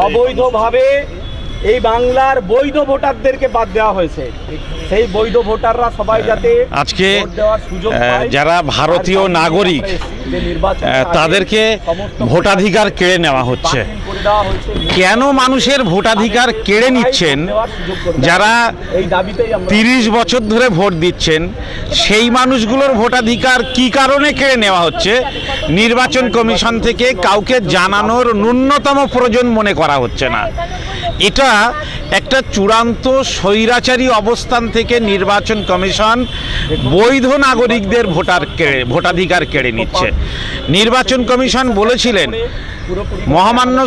অবৈধভাবে এই বাংলার বৈধ ভোটারদেরকে বাদ দেওয়া হয়েছে। সেই বৈধ ভোটাররা সবাই যাতে আজকে যারা ভারতীয় নাগরিক তাদেরকে ভোটাধিকার কেড়ে নেওয়া হচ্ছে। কেন মানুষের ভোটাধিকার কেড়ে নিচ্ছেন? যারা 30 বছর ধরে ভোট দিচ্ছেন সেই মানুষগুলোর ভোটাধিকার কি কারণে কেড়ে নেওয়া হচ্ছে নির্বাচন কমিশন থেকে কাউকে জানানোর ন্যূনতম প্রয়োজন মনে করা হচ্ছে না। এটা একটা চূড়ান্ত স্বৈরাচারী অবস্থান থেকে নির্বাচন কমিশন বৈধ নাগরিকদের ভোটাধিকার কেড়ে নিচ্ছে। নির্বাচন কমিশন বলেছিলেন, মহামান্য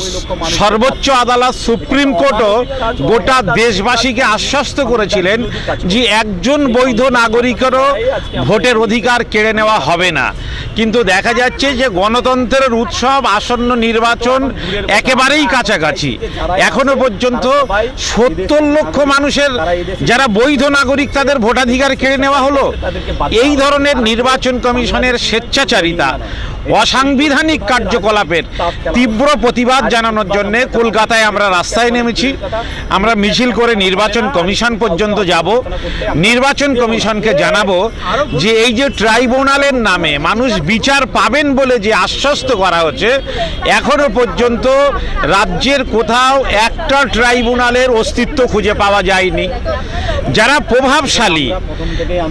সর্বোচ্চ আদালত সুপ্রিম কোর্টও গোটা দেশবাসীকে আশ্বস্ত করেছিলেন যে একজন বৈধ নাগরিকেরও ভোটের অধিকার কেড়ে নেওয়া হবে না। কিন্তু দেখা যাচ্ছে যে গণতন্ত্রের উৎসব, আসন্ন নির্বাচন একেবারেই কাছাকাছি। এখনো পর্যন্ত 70 লক্ষ মানুষের যারা বৈধ নাগরিক তাদের ভোটাধিকার কেড়ে নেওয়া হলো। এই ধরনের নির্বাচন কমিশনের স্বেচ্ছাচারিতা, অসাংবিধানিক কার্যকলাপের তীব্র প্রতিবাদ জানানোর জন্য কলকাতায় আমরা রাস্তায় নেমেছি। আমরা মিছিল করে নির্বাচন কমিশন পর্যন্ত যাব। নির্বাচন কমিশনকে জানাবো যে এই যে ট্রাইব্যুনালের নামে মানুষ বিচার পাবেন বলে যে আশ্বস্ত করা হচ্ছে, এখনো পর্যন্ত রাজ্যের কোথাও একটা ট্রাইব্যুনালের অস্তিত্ব খুঁজে পাওয়া যায়নি। যারা প্রভাবশালী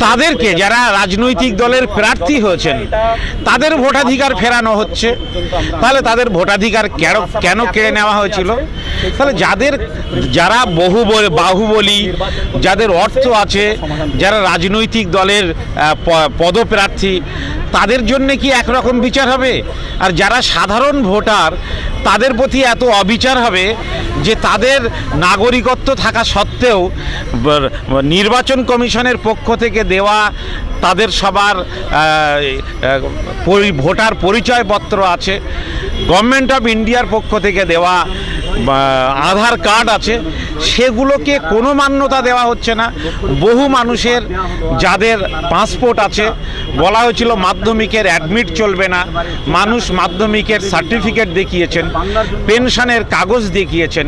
তাদেরকে, যারা রাজনৈতিক দলের প্রার্থী হয়েছেন তাদের ভোটাধিকার ফেরানো হচ্ছে। তাহলে তাদের ভোটাধিকার কেন কেড়ে নেওয়া হয়েছিল? তাহলে যারা বাহুবলী, যাদের অর্থ আছে, যারা রাজনৈতিক দলের পদপ্রার্থী, তাদের জন্য কি একরকম বিচার হবে? আর যারা সাধারণ ভোটার তাদের প্রতি এত অবিচার হবে যে তাদের নাগরিকত্ব থাকা সত্ত্বেও নির্বাচন কমিশনের পক্ষ থেকে দেওয়া তাদের সবার ভোটার পরিচয়পত্র আছে, গভর্নমেন্ট অফ ইন্ডিয়ার পক্ষ থেকে দেওয়া আধার কার্ড আছে, সেগুলোকে কোনো মান্যতা দেওয়া হচ্ছে না। বহু মানুষের যাদের পাসপোর্ট আছে, বলা হয়েছিল মাধ্যমিকের অ্যাডমিট চলবে না, মানুষ মাধ্যমিকের সার্টিফিকেট দেখিয়েছেন, পেনশনের কাগজ দেখিয়েছেন।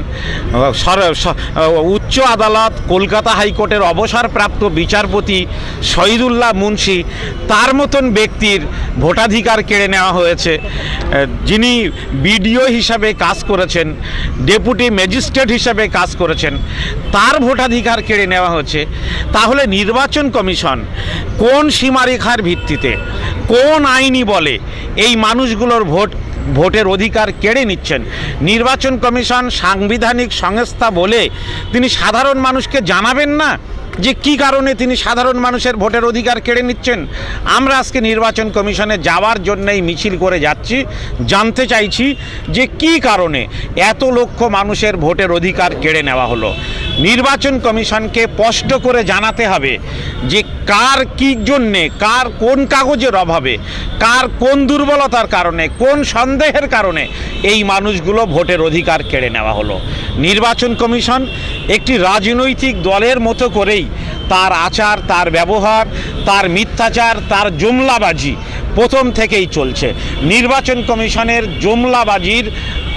উচ্চ আদালত, কলকাতা হাইকোর্টের অবসরপ্রাপ্ত বিচারপতি শহীদুল্লাহ মুন্সি, তার মতন ব্যক্তির ভোটাধিকার কেড়ে নেওয়া হয়েছে। যিনি বিডিও হিসাবে কাজ করেছেন, ডেপুটি ম্যাজিস্ট্রেট হিসাবে কাজ করেছেন, তার ভোটাধিকার কেড়ে নেওয়া হচ্ছে। তাহলে নির্বাচন কমিশন কোন সীমারেখার ভিত্তিতে, কোন আইনি বলে এই মানুষগুলোর ভোটের অধিকার কেড়ে নিচ্ছেন? নির্বাচন কমিশন সাংবিধানিক সংস্থা বলে তিনি সাধারণ মানুষকে জানাবেন না যে কি কারণে তিনি সাধারণ মানুষের ভোটের অধিকার কেড়ে নিচ্ছেন? আমরা আজকে নির্বাচন কমিশনে যাওয়ার জন্যই মিছিল করে যাচ্ছি। জানতে চাইছি যে কি কারণে এত লক্ষ মানুষের ভোটের অধিকার কেড়ে নেওয়া হলো। নির্বাচন কমিশনকে স্পষ্ট করে জানাতে হবে যে কার কি জন্যে, কার কোন কাগজের অভাবে, কার কোন দুর্বলতার কারণে, কোন সন্দেহের কারণে এই মানুষগুলো ভোটের অধিকার কেড়ে নেওয়া হলো। নির্বাচন কমিশন একটি রাজনৈতিক দলের মতো করেই তার আচার, তার ব্যবহার, তার মিথ্যাচার, তার জুমলাবাজি প্রথম থেকেই চলছে। নির্বাচন কমিশনের জুমলাবাজির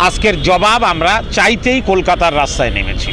আজকের জবাব আমরা চাইতেই কলকাতার রাস্তায় নেমেছি।